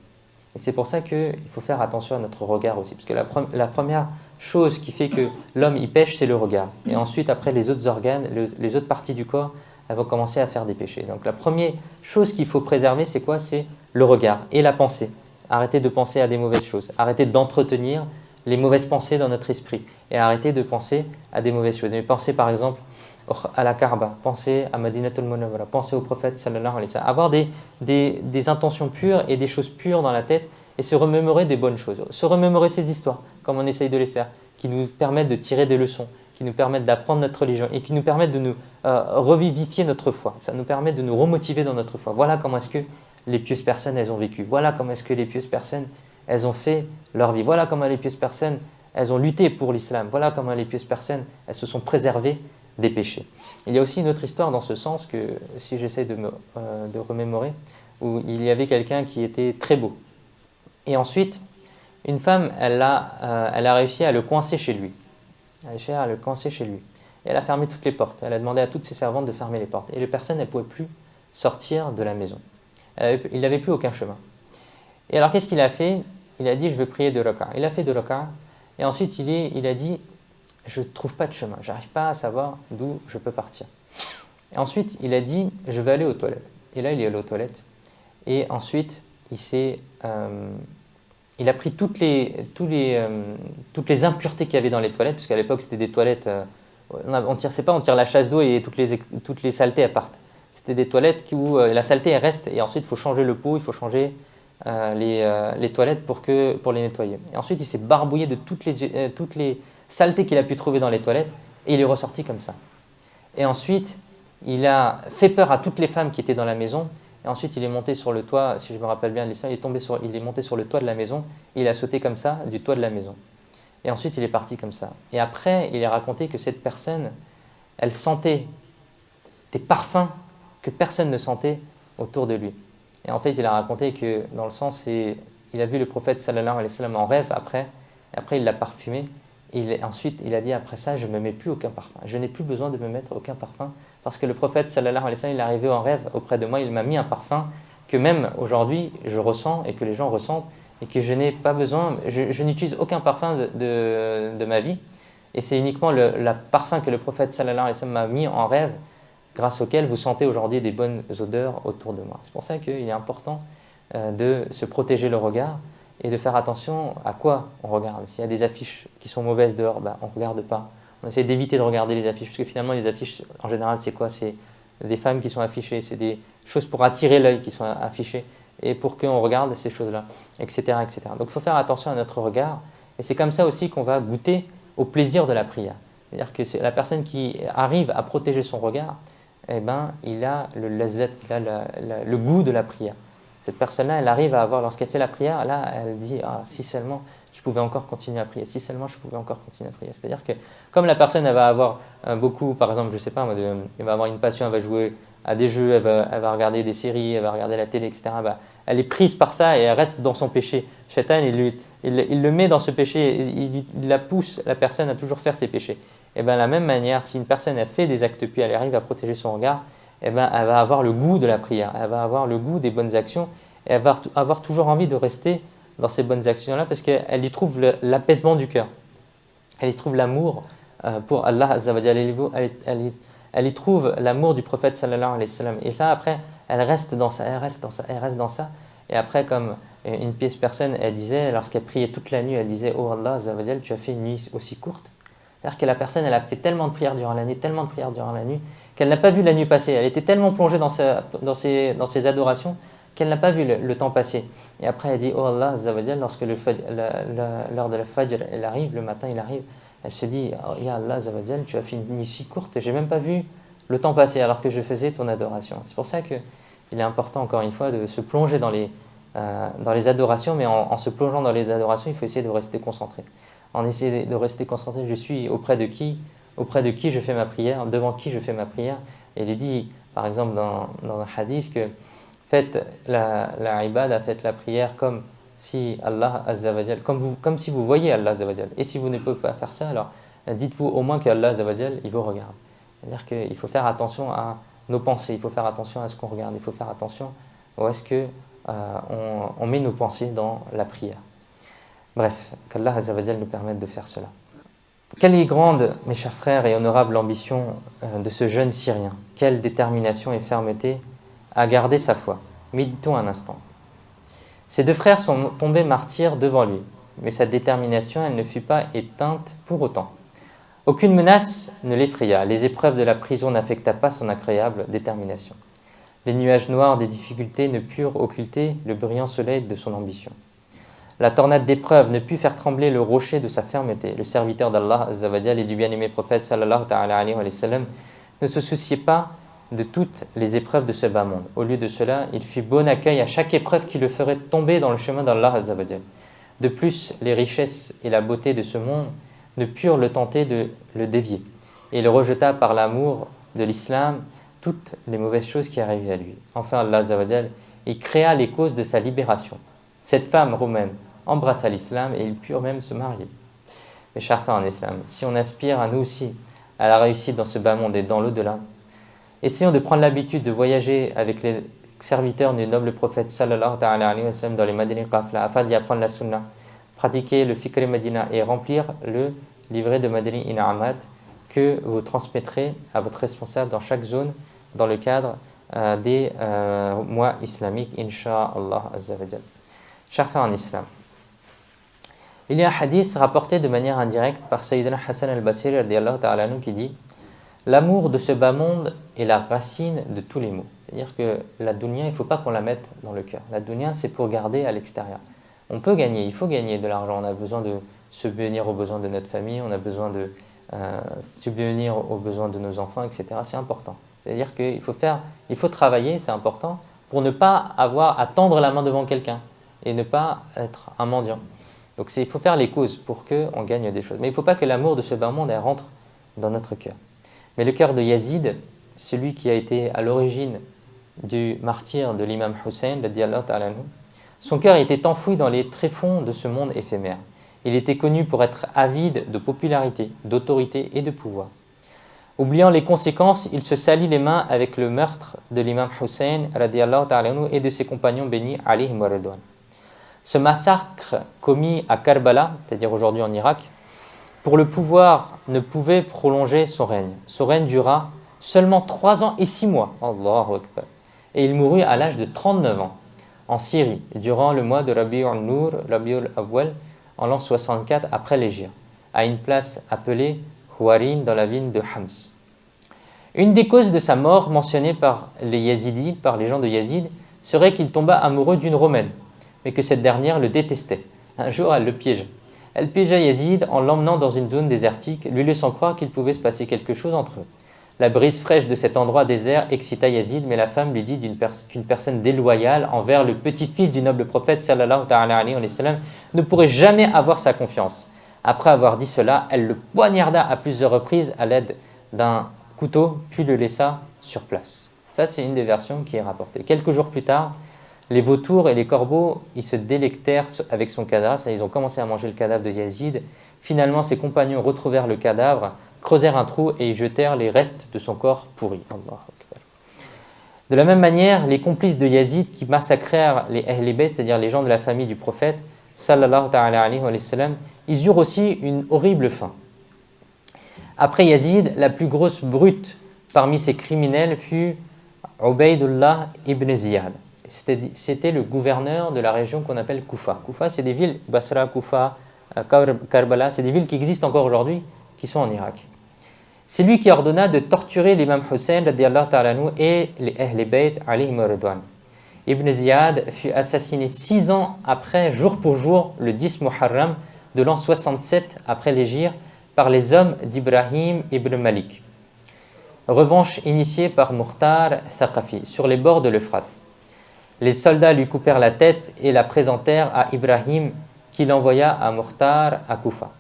Speaker 1: Et c'est pour ça qu'il faut faire attention à notre regard aussi. Parce que la première chose qui fait que l'homme y pêche, c'est le regard. Et ensuite, après, les autres organes, les autres parties du corps, elles vont commencer à faire des péchés. Donc la première chose qu'il faut préserver, c'est quoi? C'est le regard et la pensée. Arrêtez de penser à des mauvaises choses. Arrêtez d'entretenir les mauvaises pensées dans notre esprit. Et arrêtez de penser à des mauvaises choses. Mais pensez par exemple à la Kaaba, pensez à Madinatul Munawwara, pensez au prophète sallallahu alayhi wa sallam. Avoir des intentions pures et des choses pures dans la tête et se remémorer des bonnes choses. Se remémorer ces histoires, comme on essaye de les faire, qui nous permettent de tirer des leçons, qui nous permettent d'apprendre notre religion et qui nous permettent de nous revivifier notre foi. Ça nous permet de nous remotiver dans notre foi. Voilà comment est-ce que les pieuses personnes, elles ont vécu. Voilà comment est-ce que les pieuses personnes, elles ont fait leur vie. Voilà comment les pieuses personnes, elles ont lutté pour l'islam. Voilà comment les pieuses personnes, elles se sont préservées des péchés. Il y a aussi une autre histoire dans ce sens que, si j'essaie de remémorer, où il y avait quelqu'un qui était très beau. Et ensuite, une femme, elle a réussi à le coincer chez lui. Elle a réussi à le coincer chez lui. Et elle a fermé toutes les portes. Elle a demandé à toutes ses servantes de fermer les portes. Et les personnes, elles ne pouvaient plus sortir de la maison. Il n'avait plus aucun chemin. Et alors, qu'est-ce qu'il a fait? Il a dit, je veux prier 2 raka'. Il a fait 2 raka'. Et ensuite, il a dit, je ne trouve pas de chemin. Je n'arrive pas à savoir d'où je peux partir. Et ensuite, il a dit, je vais aller aux toilettes. Et là, il est allé aux toilettes. Et ensuite, il a pris toutes les impuretés qu'il y avait dans les toilettes, parce qu'à l'époque, c'était des toilettes, on tire la chasse d'eau et toutes les saletés, elles partent. C'était des toilettes où la saleté, elle reste, et ensuite, il faut changer le pot, il faut changer les toilettes pour les nettoyer. Et ensuite, il s'est barbouillé de toutes les saletés qu'il a pu trouver dans les toilettes, et il est ressorti comme ça. Et ensuite, il a fait peur à toutes les femmes qui étaient dans la maison. Et ensuite, il est monté sur le toit, si je me rappelle bien l'histoire, il est monté sur le toit de la maison, et il a sauté comme ça du toit de la maison. Et ensuite, il est parti comme ça. Et après, il est raconté que cette personne, elle sentait des parfums que personne ne sentait autour de lui. Et en fait, il a raconté que, dans le sens, il a vu le prophète sallallahu alayhi wa sallam en rêve après, et après il l'a parfumé. Ensuite, il a dit après ça, je ne me mets plus aucun parfum. Je n'ai plus besoin de me mettre aucun parfum, parce que le prophète sallallahu alayhi wa sallam, il est arrivé en rêve auprès de moi, il m'a mis un parfum que même aujourd'hui, je ressens et que les gens ressentent, et que je n'ai pas besoin, je n'utilise aucun parfum de ma vie. Et c'est uniquement le parfum que le prophète sallallahu alayhi wa sallam m'a mis en rêve, grâce auquel vous sentez aujourd'hui des bonnes odeurs autour de moi. C'est pour ça qu'il est important de se protéger le regard et de faire attention à quoi on regarde. S'il y a des affiches qui sont mauvaises dehors, on ne regarde pas. On essaie d'éviter de regarder les affiches, parce que finalement les affiches, en général, c'est quoi? C'est des femmes qui sont affichées, c'est des choses pour attirer l'œil qui sont affichées, et pour qu'on regarde ces choses-là, etc., etc. Donc il faut faire attention à notre regard, et c'est comme ça aussi qu'on va goûter au plaisir de la prière. C'est-à-dire que c'est la personne qui arrive à protéger son regard, eh ben, il a le lazat, il a le goût de la prière. Cette personne-là, elle arrive à avoir, lorsqu'elle fait la prière, là, elle dit ah, si seulement je pouvais encore continuer à prier, si seulement je pouvais encore continuer à prier. C'est-à-dire que, comme la personne, elle va avoir beaucoup, par exemple, je sais pas, elle va avoir une passion, elle va jouer à des jeux, elle va regarder des séries, elle va regarder la télé, etc. Elle est prise par ça et elle reste dans son péché. Shaitan, il le met dans ce péché, il la pousse, la personne, à toujours faire ses péchés. Et bien, de la même manière, si une personne a fait des actes pieux, elle arrive à protéger son regard, et ben, elle va avoir le goût de la prière, elle va avoir le goût des bonnes actions, et elle va avoir toujours envie de rester dans ces bonnes actions-là, parce qu'elle y trouve l'apaisement du cœur, elle y trouve l'amour pour Allah Azza wa Jalla, elle y trouve l'amour du prophète sallallahu alayhi wa sallam. Et là, après, elle reste dans ça, elle reste dans ça. Et après, comme une pièce personne, elle disait, lorsqu'elle priait toute la nuit, elle disait, oh Allah Azza wa Jalla, tu as fait une nuit aussi courte. C'est-à-dire que la personne, elle a fait tellement de prières durant la nuit, tellement de prières durant la nuit, qu'elle n'a pas vu la nuit passer. Elle était tellement plongée dans ses adorations qu'elle n'a pas vu le temps passer. Et après, elle dit, oh Allah Azza wa Jalla, lorsque l'heure de la Fajr, elle arrive, le matin, il arrive, elle se dit, oh, ya Allah Azza wa Jalla, tu as fait une nuit si courte, j'ai même pas vu le temps passer alors que je faisais ton adoration. C'est pour ça qu'il est important, encore une fois, de se plonger dans les adorations, mais en se plongeant dans les adorations, il faut essayer de rester concentré. En essayant de rester concentré, je suis auprès de qui je fais ma prière, devant qui je fais ma prière. Et il est dit, par exemple, dans un hadith, que faites la ibada, faites la prière comme si Allah Azza wa Jal, comme si vous voyez Allah Azza wa Jal. Et si vous ne pouvez pas faire ça, alors dites-vous au moins que Allah Azza wa Jal, il vous regarde. C'est-à-dire qu'il faut faire attention à nos pensées, il faut faire attention à ce qu'on regarde, il faut faire attention où est-ce que on met nos pensées dans la prière. Bref, qu'Allah Azza wa Jal nous permette de faire cela. Quelle est grande, mes chers frères, et honorable ambition de ce jeune Syrien. Quelle détermination et fermeté à garder sa foi. Méditons un instant. Ses deux frères sont tombés martyrs devant lui, mais sa détermination, elle ne fut pas éteinte pour autant. Aucune menace ne l'effraya, les épreuves de la prison n'affecta pas son incroyable détermination. Les nuages noirs des difficultés ne purent occulter le brillant soleil de son ambition. La tornade d'épreuves ne put faire trembler le rocher de sa fermeté. Le serviteur d'Allah Azza wa Jal et du bien-aimé prophète sallallahu ta'ala alayhi wa sallam ne se souciait pas de toutes les épreuves de ce bas monde. Au lieu de cela, il fit bon accueil à chaque épreuve qui le ferait tomber dans le chemin d'Allah Azza wa Jal. De plus, les richesses et la beauté de ce monde ne purent le tenter de le dévier. Et il rejeta par l'amour de l'islam toutes les mauvaises choses qui arrivaient à lui. Enfin, Allah Azza wa Jal, il créa les causes de sa libération. Cette femme roumaine embrassa l'islam et ils purent même se marier. Mes chers frères en islam, si on aspire à nous aussi à la réussite dans ce bas monde et dans l'au-delà, essayons de prendre l'habitude de voyager avec les serviteurs du noble prophète sallallahu alayhi wa sallam dans les Madini Qafla afin d'y apprendre la sunna, pratiquer le fiqh al-Madina et remplir le livret de Madini Ina'amat que vous transmettrez à votre responsable dans chaque zone dans le cadre des mois islamiques, Inch'Allah Azza wa Jal. Chers frères en islam, il y a un hadith rapporté de manière indirecte par Sayyidina Hassan al-Basri radiyallahu ta'ala anhu qui dit « L'amour de ce bas monde est la racine de tous les maux. » C'est-à-dire que la dunya, il ne faut pas qu'on la mette dans le cœur. La dunya, c'est pour garder à l'extérieur. On peut gagner, il faut gagner de l'argent. On a besoin de subvenir aux besoins de notre famille, on a besoin de subvenir aux besoins de nos enfants, etc. C'est important. C'est-à-dire qu'il faut travailler, c'est important, pour ne pas avoir à tendre la main devant quelqu'un et ne pas être un mendiant. Donc il faut faire les causes pour qu'on gagne des choses. Mais il ne faut pas que l'amour de ce bas monde rentre dans notre cœur. Mais le cœur de Yazid, celui qui a été à l'origine du martyre de l'imam Hussein, radiyallahu ta'ala anhu, son cœur était enfoui dans les tréfonds de ce monde éphémère. Il était connu pour être avide de popularité, d'autorité et de pouvoir. Oubliant les conséquences, il se salit les mains avec le meurtre de l'imam Hussein radiyallahu ta'ala anhu et de ses compagnons bénis alayhim wa ridwan. Ce massacre commis à Karbala, c'est-à-dire aujourd'hui en Irak, pour le pouvoir ne pouvait prolonger son règne. Son règne dura seulement 3 ans et 6 mois. Allahu Akbar. Et il mourut à l'âge de 39 ans en Syrie, durant le mois de Rabi'ul Nur, Rabi'ul Awwal, en l'an 64 après l'Hégire, à une place appelée Huwarin dans la ville de Hams. Une des causes de sa mort mentionnée par les Yazidis, par les gens de Yazid, serait qu'il tomba amoureux d'une Romaine, mais que cette dernière le détestait. Un jour, elle le piégea. Elle piégea Yazid en l'emmenant dans une zone désertique, lui laissant croire qu'il pouvait se passer quelque chose entre eux. La brise fraîche de cet endroit désert excita Yazid, mais la femme lui dit qu'une personne déloyale envers le petit-fils du noble prophète sallallahu ta'ala alayhi wa sallam ne pourrait jamais avoir sa confiance. Après avoir dit cela, elle le poignarda à plusieurs reprises à l'aide d'un couteau, puis le laissa sur place. Ça, c'est une des versions qui est rapportée. Quelques jours plus tard, les vautours et les corbeaux, ils se délectèrent avec son cadavre, ils ont commencé à manger le cadavre de Yazid. Finalement, ses compagnons retrouvèrent le cadavre, creusèrent un trou et y jetèrent les restes de son corps pourri. De la même manière, les complices de Yazid qui massacrèrent les Ahl Bayt, c'est-à-dire les gens de la famille du prophète, sallallahu ta'ala alayhi wa sallam, ils eurent aussi une horrible fin. Après Yazid, la plus grosse brute parmi ces criminels fut Ubaydullah ibn Ziyad. C'était le gouverneur de la région qu'on appelle Koufa. Koufa, c'est des villes, Basra, Koufa, Karbala, c'est des villes qui existent encore aujourd'hui, qui sont en Irak. C'est lui qui ordonna de torturer l'imam Hussein radiyallahu ta'ala anhu et les Ahl Bayt alayhim wa ridwan. Ibn Ziyad fut assassiné 6 ans après, jour pour jour, le 10 Muharram de l'an 67 après l'Hégire, par les hommes d'Ibrahim ibn Malik. Revanche initiée par Mukhtar Thaqafi sur les bords de l'Euphrate. Les soldats lui coupèrent la tête et la présentèrent à Ibrahim, qui l'envoya à Mukhtar à Koufa.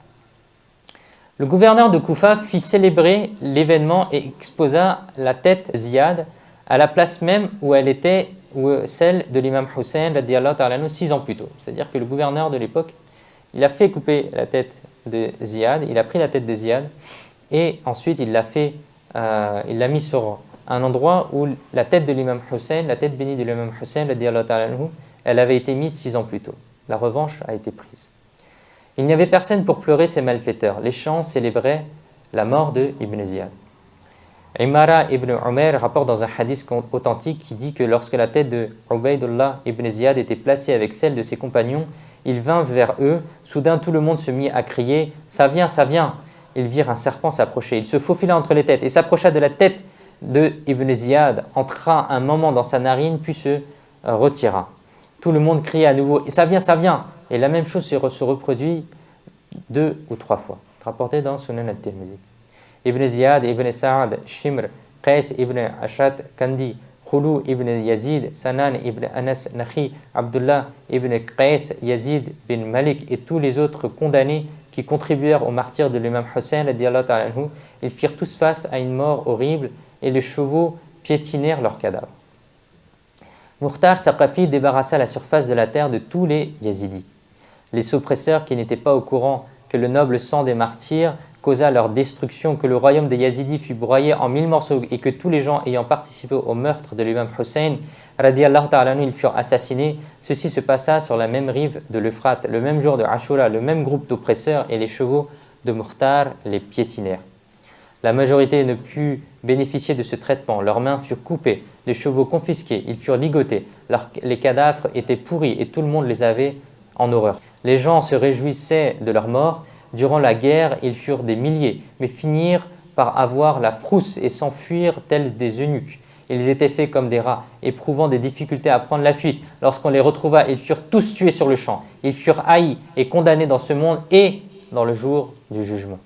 Speaker 1: Le gouverneur de Koufa fit célébrer l'événement et exposa la tête Ziyad à la place même où elle était, celle de l'imam Hussein radiyallahu ta'ala anhu 6 ans plus tôt. C'est-à-dire que le gouverneur de l'époque, il a fait couper la tête de Ziyad, il a pris la tête de Ziyad et ensuite il l'a mis sur un endroit où la tête de l'imam Hussein, la tête bénie de l'imam Hussein radiyallahu ta'ala anhu, elle avait été mise 6 ans plus tôt. La revanche a été prise. Il n'y avait personne pour pleurer ces malfaiteurs. Les chants célébraient la mort de Ibn Ziyad. Imara ibn Umair rapporte dans un hadith authentique qui dit que lorsque la tête de Ubaydullah ibn Ziyad était placée avec celle de ses compagnons, il vint vers eux. Soudain, tout le monde se mit à crier « Ça vient, ça vient !» Ils virent un serpent s'approcher. Il se faufila entre les têtes et s'approcha de la tête de Ibn Ziyad, entra un moment dans sa narine, puis se retira. Tout le monde criait à nouveau « Ça vient, ça vient !» Et la même chose se reproduit 2 ou 3 fois, rapporté dans Sunan al-Tirmidhi. Ibn Ziyad, Ibn Sa'ad, Shimr, Qais ibn Ashat, Kandi, Khulu ibn Yazid, Sanan ibn Anas Nakhi, Abdullah ibn Qais, Yazid bin Malik et tous les autres condamnés qui contribuèrent au martyre de l'imam Hussein, ils firent tous face à une mort horrible et les chevaux piétinèrent leurs cadavres. Mukhtar Thaqafi débarrassa la surface de la terre de tous les Yazidis. Les oppresseurs qui n'étaient pas au courant que le noble sang des martyrs causa leur destruction, que le royaume des Yazidis fut broyé en 1000 morceaux et que tous les gens ayant participé au meurtre de l'imam Hussein, radiyallahu ta'ala anhu, ils furent assassinés. Ceci se passa sur la même rive de l'Euphrate, le même jour de Ashura, le même groupe d'oppresseurs et les chevaux de Mukhtar les piétinèrent. La majorité ne put bénéficier de ce traitement, leurs mains furent coupées, les chevaux confisqués, ils furent ligotés, les cadavres étaient pourris et tout le monde les avait en horreur. Les gens se réjouissaient de leur mort. Durant la guerre, ils furent des milliers, mais finirent par avoir la frousse et s'enfuir tels des eunuques. Ils étaient faits comme des rats, éprouvant des difficultés à prendre la fuite. Lorsqu'on les retrouva, ils furent tous tués sur le champ. Ils furent haïs et condamnés dans ce monde et dans le jour du jugement.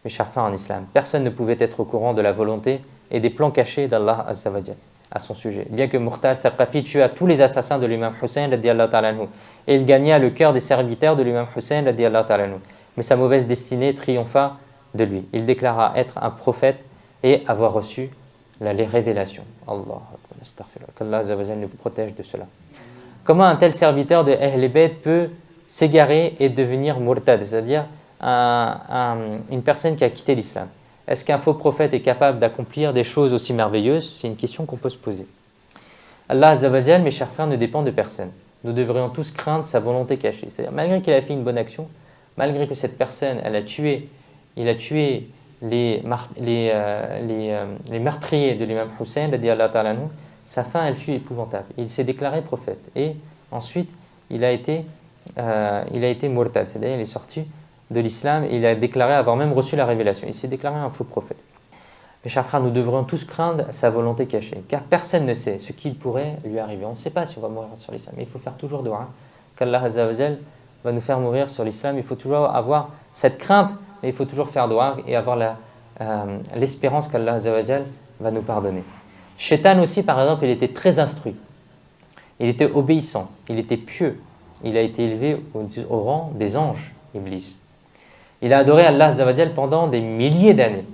Speaker 1: Mes chers frères en islam, personne ne pouvait être au courant de la volonté et des plans cachés d'Allah Azza wa Jal. à son sujet. Bien que Mukhtar al-Thaqafi tua tous les assassins de l'imam Hussein radiyallahu ta'ala anhu, et il gagna le cœur des serviteurs de l'imam Hussein radiyallahu ta'ala anhu, mais sa mauvaise destinée triompha de lui. Il déclara être un prophète et avoir reçu les révélations. Allah, qu'Allah Azza wa Jalla nous protège de cela. Comment un tel serviteur de Ahl Bayt peut s'égarer et devenir murtad, c'est-à-dire une personne qui a quitté l'islam? Est-ce qu'un faux prophète est capable d'accomplir des choses aussi merveilleuses? C'est une question qu'on peut se poser. Allah Azza wa Jalla, mes chers frères, ne dépend de personne. Nous devrions tous craindre sa volonté cachée. C'est-à-dire, malgré qu'il a fait une bonne action, malgré que cette personne, il a tué les meurtriers de l'imam Hussein, sa fin, elle fut épouvantable. Il s'est déclaré prophète. Et ensuite, il a été murtad, c'est-à-dire il est sorti de l'islam et il a déclaré avoir même reçu la révélation. Il s'est déclaré un faux prophète. Mes chers frères, nous devrions tous craindre sa volonté cachée, car personne ne sait ce qui pourrait lui arriver. On ne sait pas si on va mourir sur l'islam, mais il faut faire toujours dua qu'Allah Azza wa Jal va nous faire mourir sur l'islam. Il faut toujours avoir cette crainte, mais il faut toujours faire dua et avoir l'espérance qu'Allah Azza wa Jal va nous pardonner. Shaitan aussi, par exemple, il était très instruit. Il était obéissant, il était pieux. Il a été élevé au rang des anges, Iblis. Il a adoré Allah Azza wa Jal pendant des milliers d'années.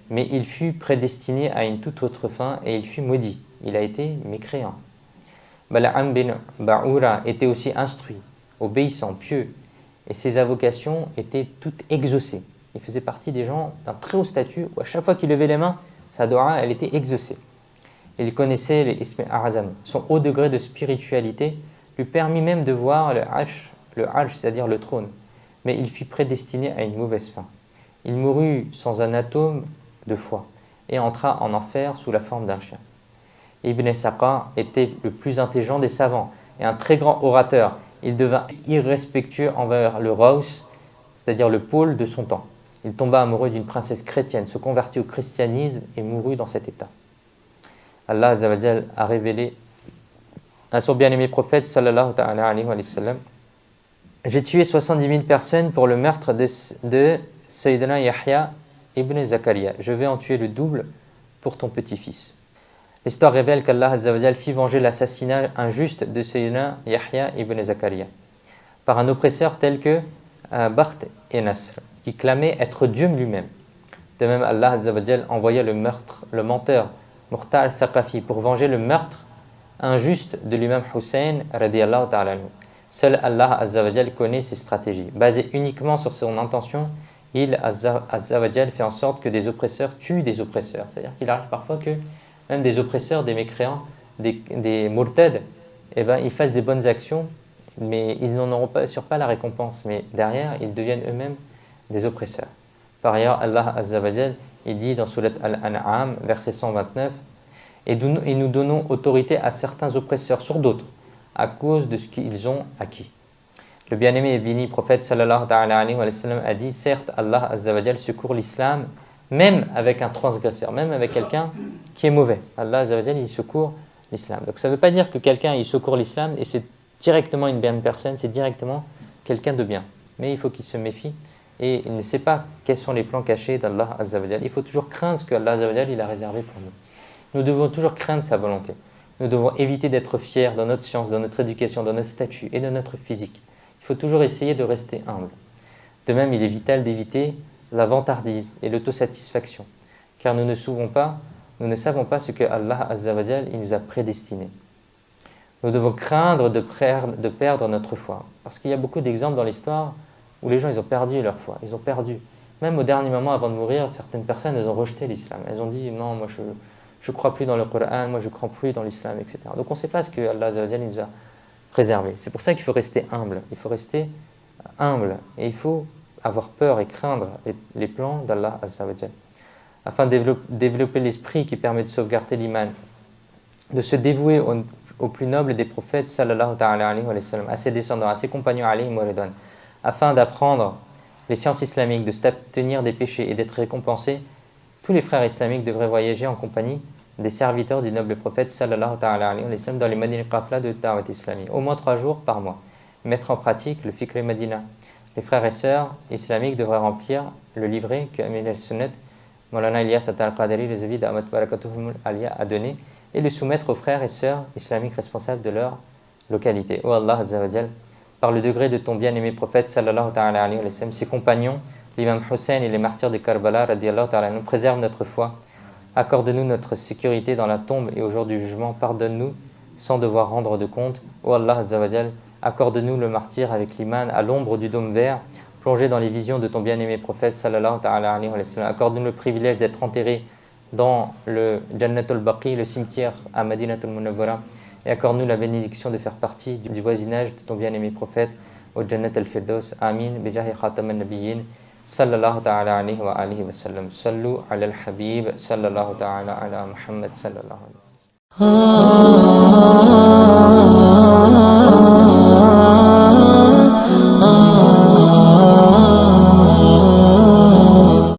Speaker 1: Mais il fut prédestiné à une toute autre fin et il fut maudit. Il a été mécréant. Bala'am bin Ba'ura était aussi instruit, obéissant, pieux, et ses avocations étaient toutes exaucées. Il faisait partie des gens d'un très haut statut où à chaque fois qu'il levait les mains, sa dua, elle était exaucée. Il connaissait les Ism al-Azam. Son haut degré de spiritualité lui permit même de voir le Arsh, c'est-à-dire le trône. Mais il fut prédestiné à une mauvaise fin. Il mourut sans un atome de foi et entra en enfer sous la forme d'un chien. Ibn Saqa était le plus intelligent des savants et un très grand orateur. Il devint irrespectueux envers le Raus, c'est-à-dire le pôle de son temps. Il tomba amoureux d'une princesse chrétienne, se convertit au christianisme et mourut dans cet état. Allah Azza wa Jal a révélé à son bien-aimé prophète sallallahu alayhi wa sallam: j'ai tué 70 000 personnes pour le meurtre de Sayyidina Yahya ibn Zakaria. Je vais en tuer le double pour ton petit-fils. L'histoire révèle qu'Allah Azza wa Jal fit venger l'assassinat injuste de Sayyidina Yahya ibn Zakaria par un oppresseur tel que Bakht et Nasr, qui clamait être Dieu lui-même. De même, Allah Azza wa Jal envoya le menteur Mukhtar al-Thaqafi pour venger le meurtre injuste de l'imam Hussein radiyallahu ta'ala anhu. Seul Allah Azza wa Jal connaît ses stratégies. Basé uniquement sur son intention, il Azza wa Jal fait en sorte que des oppresseurs tuent des oppresseurs. C'est-à-dire qu'il arrive parfois que même des oppresseurs, des mécréants, des murtad, ils fassent des bonnes actions, mais ils n'en auront pas la récompense. Mais derrière, ils deviennent eux-mêmes des oppresseurs. Par ailleurs, Allah Azza wa Jal, il dit dans Surat Al-An'am, verset 129, et nous donnons autorité à certains oppresseurs sur d'autres, à cause de ce qu'ils ont acquis. Le bien-aimé et béni prophète sallallahu alayhi wa sallam a dit: certes, Allah Azza wa Jal secourt l'islam, même avec un transgresseur, même avec quelqu'un qui est mauvais. Allah Azza wa Jal, il secourt l'islam. Donc ça ne veut pas dire que quelqu'un il secourt l'islam et c'est directement une bonne personne, c'est directement quelqu'un de bien. Mais il faut qu'il se méfie et il ne sait pas quels sont les plans cachés d'Allah Azza wa Jal. Il faut toujours craindre ce que Allah Azza wa Jal il a réservé pour nous. Nous devons toujours craindre sa volonté. Nous devons éviter d'être fiers dans notre science, dans notre éducation, dans notre statut et dans notre physique. Il faut toujours essayer de rester humble. De même, il est vital d'éviter la vantardise et l'autosatisfaction, car nous ne savons pas ce que Allah Azza wa Jal il nous a prédestiné. Nous devons craindre de perdre notre foi, parce qu'il y a beaucoup d'exemples dans l'histoire où les gens ils ont perdu leur foi, ils ont perdu. Même au dernier moment avant de mourir, certaines personnes elles ont rejeté l'islam. Elles ont dit non, moi je ne crois plus dans le Coran, moi je ne crois plus dans l'islam, etc. Donc on ne sait pas ce que Allah Azza wa Jal nous a préservé. C'est pour ça qu'il faut rester humble. Il faut rester humble et il faut avoir peur et craindre les plans d'Allah Azza wa Jal, afin de développer l'esprit qui permet de sauvegarder l'iman, de se dévouer au plus noble des prophètes sallallahu alayhi wa sallam, à ses descendants, à ses compagnons alayhim wa ridwan, afin d'apprendre les sciences islamiques, de s'abstenir des péchés et d'être récompensés. Tous les frères islamiques devraient voyager en compagnie des serviteurs du noble prophète sallallahu alayhi wa sallam dans les Madinah Qafla de Da'wat Islami, au moins 3 jours par mois. Mettre en pratique le fiqh Madina. Les frères et sœurs islamiques devraient remplir le livret que Amir al-Sunnat, Maulana Ilyas At-Al-Qadari, les avis d'Ahmad Barakatuhum Aliya a donné, et le soumettre aux frères et sœurs islamiques responsables de leur localité. Ô Allah Azza wa Jal, par le degré de ton bien-aimé prophète sallallahu ta'ala alayhi wa sallam, ses compagnons, l'imam Hussein et les martyrs de Karbala radiyallahu ta'ala, nous préserve notre foi. Accorde-nous notre sécurité dans la tombe et au jour du jugement. Pardonne-nous sans devoir rendre de compte. Ô Allah Azza wa Jal, accorde-nous le martyr avec l'iman à l'ombre du dôme vert, plongé dans les visions de ton bien-aimé prophète sallallahu ta'ala alayhi wa sallam. Accorde-nous le privilège d'être enterré dans le Jannatul Baqi, le cimetière à Madinatul Munawwara, et accorde-nous la bénédiction de faire partie du voisinage de ton bien-aimé prophète au Jannat al-Firdaus. Amin. Bijahi khatam al-nabiyyin sallallahu ta'ala alayhi wa alihi wa sallam. Sallu ala al-habib sallallahu ta'ala ala Muhammad sallallahu alayhi wa sallam.